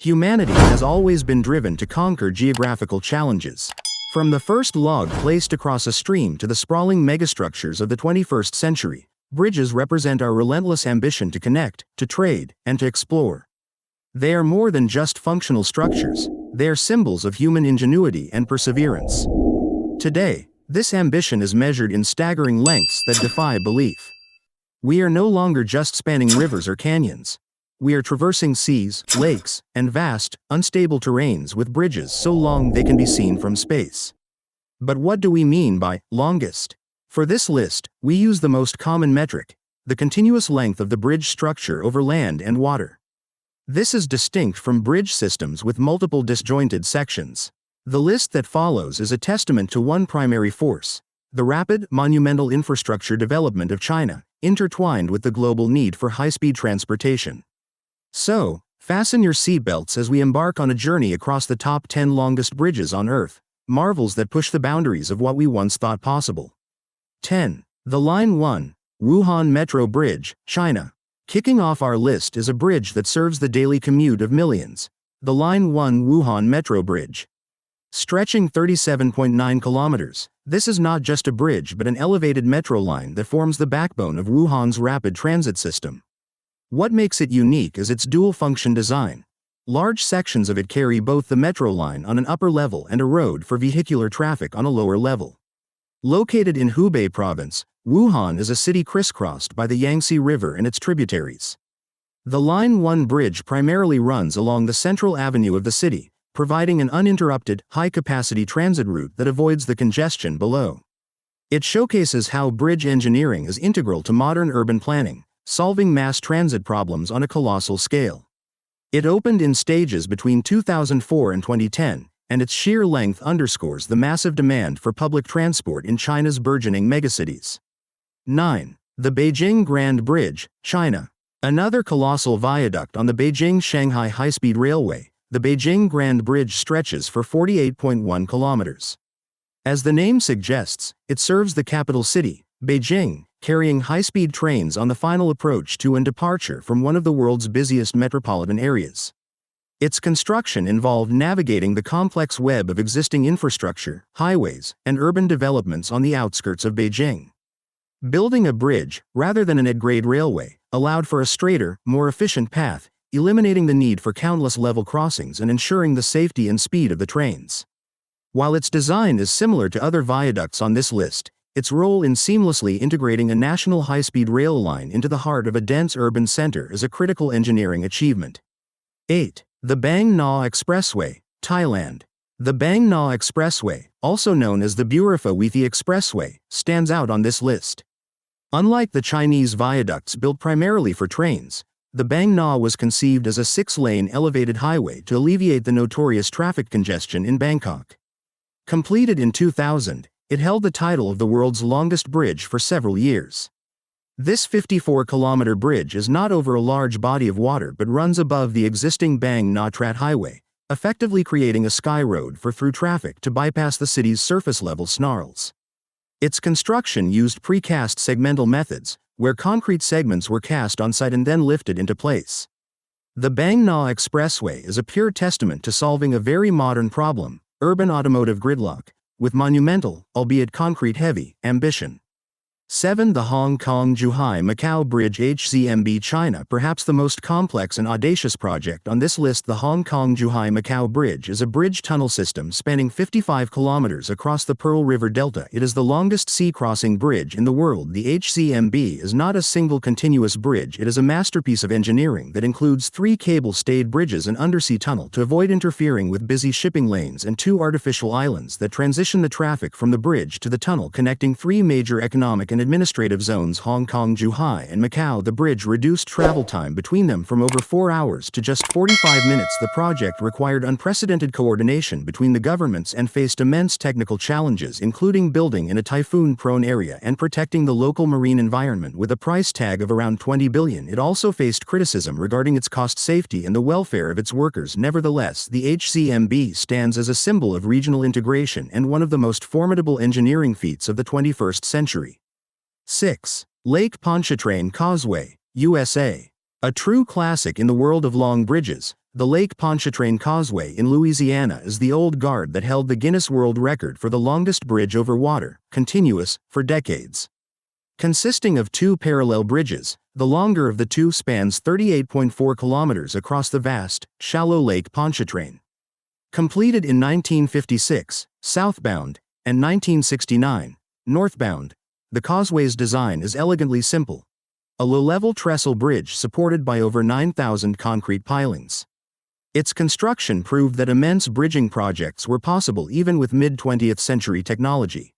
Humanity has always been driven to conquer geographical challenges. From the first log placed across a stream to the sprawling megastructures of the 21st century, bridges represent our relentless ambition to connect, to trade, and to explore. They are more than just functional structures, they are symbols of human ingenuity and perseverance. Today, this ambition is measured in staggering lengths that defy belief. We are no longer just spanning rivers or canyons. We are traversing seas, lakes, and vast, unstable terrains with bridges so long they can be seen from space. But what do we mean by longest? For this list, we use the most common metric, the continuous length of the bridge structure over land and water. This is distinct from bridge systems with multiple disjointed sections. The list that follows is a testament to one primary force: the rapid, monumental infrastructure development of China, intertwined with the global need for high-speed transportation. So, fasten your seatbelts as we embark on a journey across the top 10 longest bridges on Earth, marvels that push the boundaries of what we once thought possible. 10. The Line 1, Wuhan Metro Bridge, China. Kicking off our list is a bridge that serves the daily commute of millions, the Line 1 Wuhan Metro Bridge. Stretching 37.9 kilometers, this is not just a bridge but an elevated metro line that forms the backbone of Wuhan's rapid transit system. What makes it unique is its dual-function design. Large sections of it carry both the metro line on an upper level and a road for vehicular traffic on a lower level. Located in Hubei province, Wuhan is a city crisscrossed by the Yangtze River and its tributaries. The Line 1 bridge primarily runs along the central avenue of the city, providing an uninterrupted, high-capacity transit route that avoids the congestion below. It showcases how bridge engineering is integral to modern urban planning, solving mass transit problems on a colossal scale. It opened in stages between 2004 and 2010, and its sheer length underscores the massive demand for public transport in China's burgeoning megacities. 9. The Beijing Grand Bridge, China. Another colossal viaduct on the Beijing-Shanghai high-speed railway, the Beijing Grand Bridge stretches for 48.1 kilometers. As the name suggests, it serves the capital city, Beijing, carrying high-speed trains on the final approach to and departure from one of the world's busiest metropolitan areas. Its construction involved navigating the complex web of existing infrastructure, highways, and urban developments on the outskirts of Beijing. Building a bridge, rather than an at-grade railway, allowed for a straighter, more efficient path, eliminating the need for countless level crossings and ensuring the safety and speed of the trains. While its design is similar to other viaducts on this list, its role in seamlessly integrating a national high-speed rail line into the heart of a dense urban center is a critical engineering achievement. 8. The Bang Na Expressway, Thailand. The Bang Na Expressway, also known as the Burapha-Wethi Expressway, stands out on this list. Unlike the Chinese viaducts built primarily for trains, the Bang Na was conceived as a 6-lane elevated highway to alleviate the notorious traffic congestion in Bangkok. Completed in 2000, it held the title of the world's longest bridge for several years. This 54-kilometer bridge is not over a large body of water but runs above the existing Bang Na Trat Highway, effectively creating a sky road for through traffic to bypass the city's surface-level snarls. Its construction used precast segmental methods, where concrete segments were cast on site and then lifted into place. The Bang Na Expressway is a pure testament to solving a very modern problem, urban automotive gridlock, with monumental, albeit concrete-heavy, ambition. 7. The Hong Kong-Zhuhai-Macau Bridge HCMB China. Perhaps the most complex and audacious project on this list, the Hong Kong-Zhuhai-Macau Bridge is a bridge-tunnel system spanning 55 kilometers across the Pearl River Delta. It is the longest sea-crossing bridge in the world. The HCMB is not a single continuous bridge, it is a masterpiece of engineering that includes 3 cable-stayed bridges, an undersea tunnel to avoid interfering with busy shipping lanes, and 2 artificial islands that transition the traffic from the bridge to the tunnel, connecting 3 major economic and administrative zones, Hong Kong, Zhuhai, and Macau. The bridge reduced travel time between them from over 4 hours to just 45 minutes. The project required unprecedented coordination between the governments and faced immense technical challenges, including building in a typhoon-prone area and protecting the local marine environment with a price tag of around $20 billion. It also faced criticism regarding its cost, safety, and the welfare of its workers. Nevertheless, the HCMB stands as a symbol of regional integration and one of the most formidable engineering feats of the 21st century. 6. Lake Pontchartrain Causeway, USA. A true classic in the world of long bridges, The Lake Pontchartrain Causeway in Louisiana is the old guard that held the Guinness World Record for the longest bridge over water, continuous, for decades. Consisting of two parallel bridges, the longer of the two spans 38.4 kilometers across the vast, shallow Lake Pontchartrain. Completed in 1956, southbound, and 1969, northbound, the causeway's design is elegantly simple. A low-level trestle bridge supported by over 9,000 concrete pilings. Its construction proved that immense bridging projects were possible even with mid-20th century technology.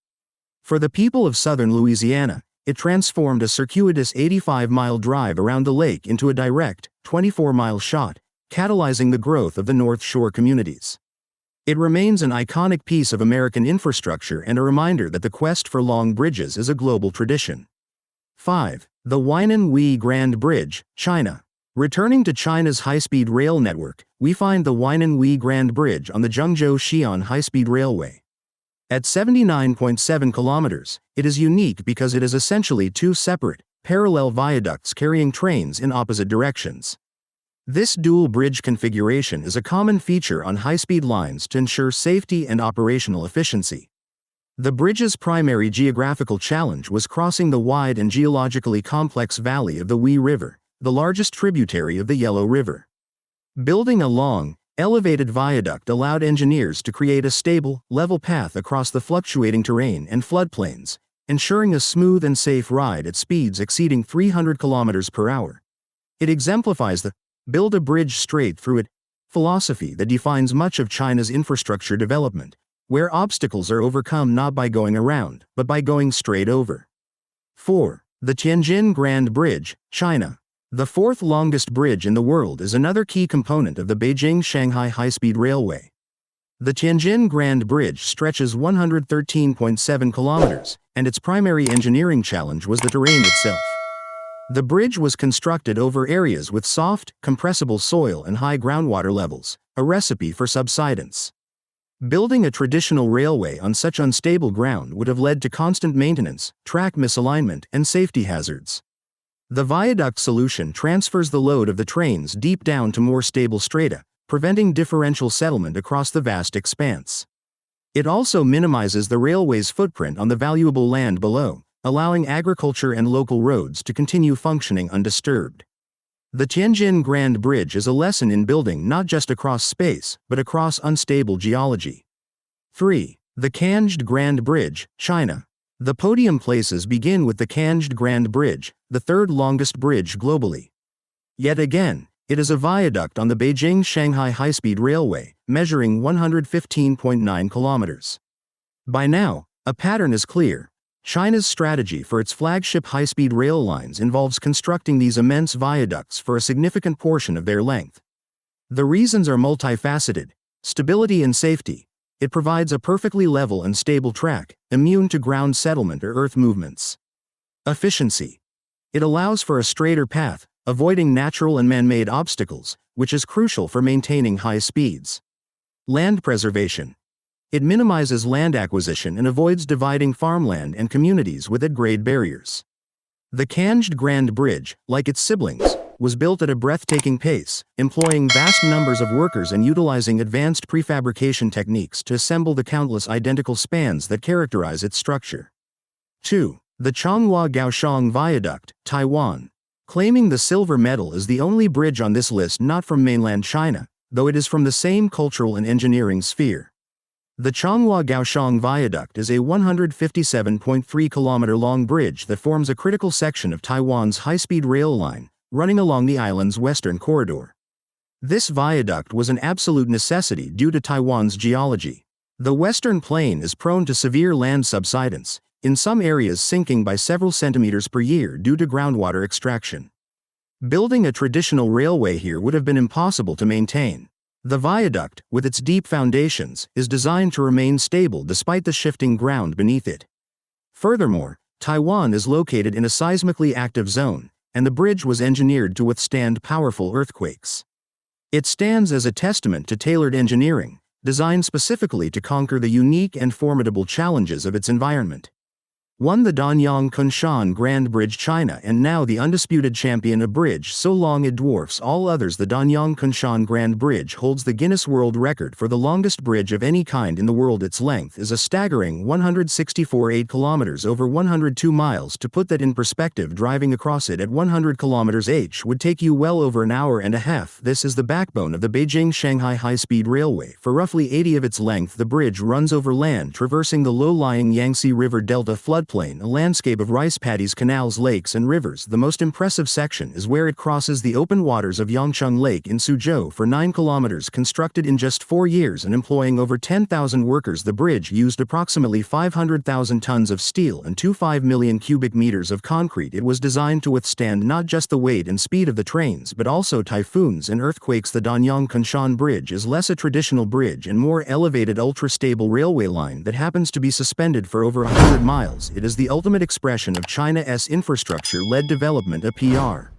For the people of southern Louisiana, it transformed a circuitous 85-mile drive around the lake into a direct, 24-mile shot, catalyzing the growth of the North Shore communities. It remains an iconic piece of American infrastructure and a reminder that the quest for long bridges is a global tradition. 5. The Weinan-Wei Grand Bridge, China. Returning to China's high-speed rail network, we find the Weinan-Wei Grand Bridge on the Zhengzhou-Xi'an high-speed railway. At 79.7 kilometers, it is unique because it is essentially two separate, parallel viaducts carrying trains in opposite directions. This dual bridge configuration is a common feature on high-speed lines to ensure safety and operational efficiency. The bridge's primary geographical challenge was crossing the wide and geologically complex valley of the Wei River, the largest tributary of the Yellow River. Building a long, elevated viaduct allowed engineers to create a stable, level path across the fluctuating terrain and floodplains, ensuring a smooth and safe ride at speeds exceeding 300 kilometers per hour. It exemplifies the "build a bridge straight through it" philosophy that defines much of China's infrastructure development, where obstacles are overcome not by going around, but by going straight over. 4. The Tianjin Grand Bridge, China. The fourth longest bridge in the world is another key component of the Beijing-Shanghai high-speed railway. The Tianjin Grand Bridge stretches 113.7 kilometers, and its primary engineering challenge was the terrain itself. The bridge was constructed over areas with soft, compressible soil and high groundwater levels, a recipe for subsidence. Building a traditional railway on such unstable ground would have led to constant maintenance, track misalignment, and safety hazards. The viaduct solution transfers the load of the trains deep down to more stable strata, preventing differential settlement across the vast expanse. It also minimizes the railway's footprint on the valuable land below, allowing agriculture and local roads to continue functioning undisturbed. The Tianjin Grand Bridge is a lesson in building not just across space, but across unstable geology. 3. The Canjed Grand Bridge, China. The podium places begin with the Canjed Grand Bridge, the third longest bridge globally. Yet again, it is a viaduct on the Beijing-Shanghai high-speed railway, measuring 115.9 kilometers. By now, a pattern is clear. China's strategy for its flagship high-speed rail lines involves constructing these immense viaducts for a significant portion of their length. The reasons are multifaceted: stability and safety. It provides a perfectly level and stable track, immune to ground settlement or earth movements. Efficiency. It allows for a straighter path, avoiding natural and man-made obstacles, which is crucial for maintaining high speeds. Land preservation. It minimizes land acquisition and avoids dividing farmland and communities with at-grade barriers. The Canjed Grand Bridge, like its siblings, was built at a breathtaking pace, employing vast numbers of workers and utilizing advanced prefabrication techniques to assemble the countless identical spans that characterize its structure. 2. The Changhua Kaohsiung Viaduct, Taiwan. Claiming the silver medal is the only bridge on this list not from mainland China, though it is from the same cultural and engineering sphere. The Changhua Kaohsiung Viaduct is a 157.3-kilometer-long bridge that forms a critical section of Taiwan's high-speed rail line, running along the island's western corridor. This viaduct was an absolute necessity due to Taiwan's geology. The western plain is prone to severe land subsidence, in some areas sinking by several centimeters per year due to groundwater extraction. Building a traditional railway here would have been impossible to maintain. The viaduct, with its deep foundations, is designed to remain stable despite the shifting ground beneath it. Furthermore, Taiwan is located in a seismically active zone, and the bridge was engineered to withstand powerful earthquakes. It stands as a testament to tailored engineering, designed specifically to conquer the unique and formidable challenges of its environment. Won the Danyang Kunshan Grand Bridge China and now the undisputed champion of bridge so long it dwarfs all others. The Danyang Kunshan Grand Bridge holds the Guinness World Record for the longest bridge of any kind in the world. Its length is a staggering 164.8 kilometers over 102 miles. To put that in perspective, driving across it at 100 kilometers h would take you well over an hour and a half. This is the backbone of the Beijing-Shanghai high-speed railway. For roughly 80 of its length, the bridge runs over land, traversing the low-lying Yangtze River Delta floodplain, a landscape of rice paddies, canals, lakes, and rivers. The most impressive section is where it crosses the open waters of Yangcheng Lake in Suzhou for 9 kilometers. Constructed in just 4 years and employing over 10,000 workers, the bridge used approximately 500,000 tons of steel and 25 million cubic meters of concrete. It was designed to withstand not just the weight and speed of the trains, but also typhoons and earthquakes. The Danyang Kunshan Bridge is less a traditional bridge and more elevated, ultra-stable railway line that happens to be suspended for over 100 miles. It is the ultimate expression of China's infrastructure-led development, a PR.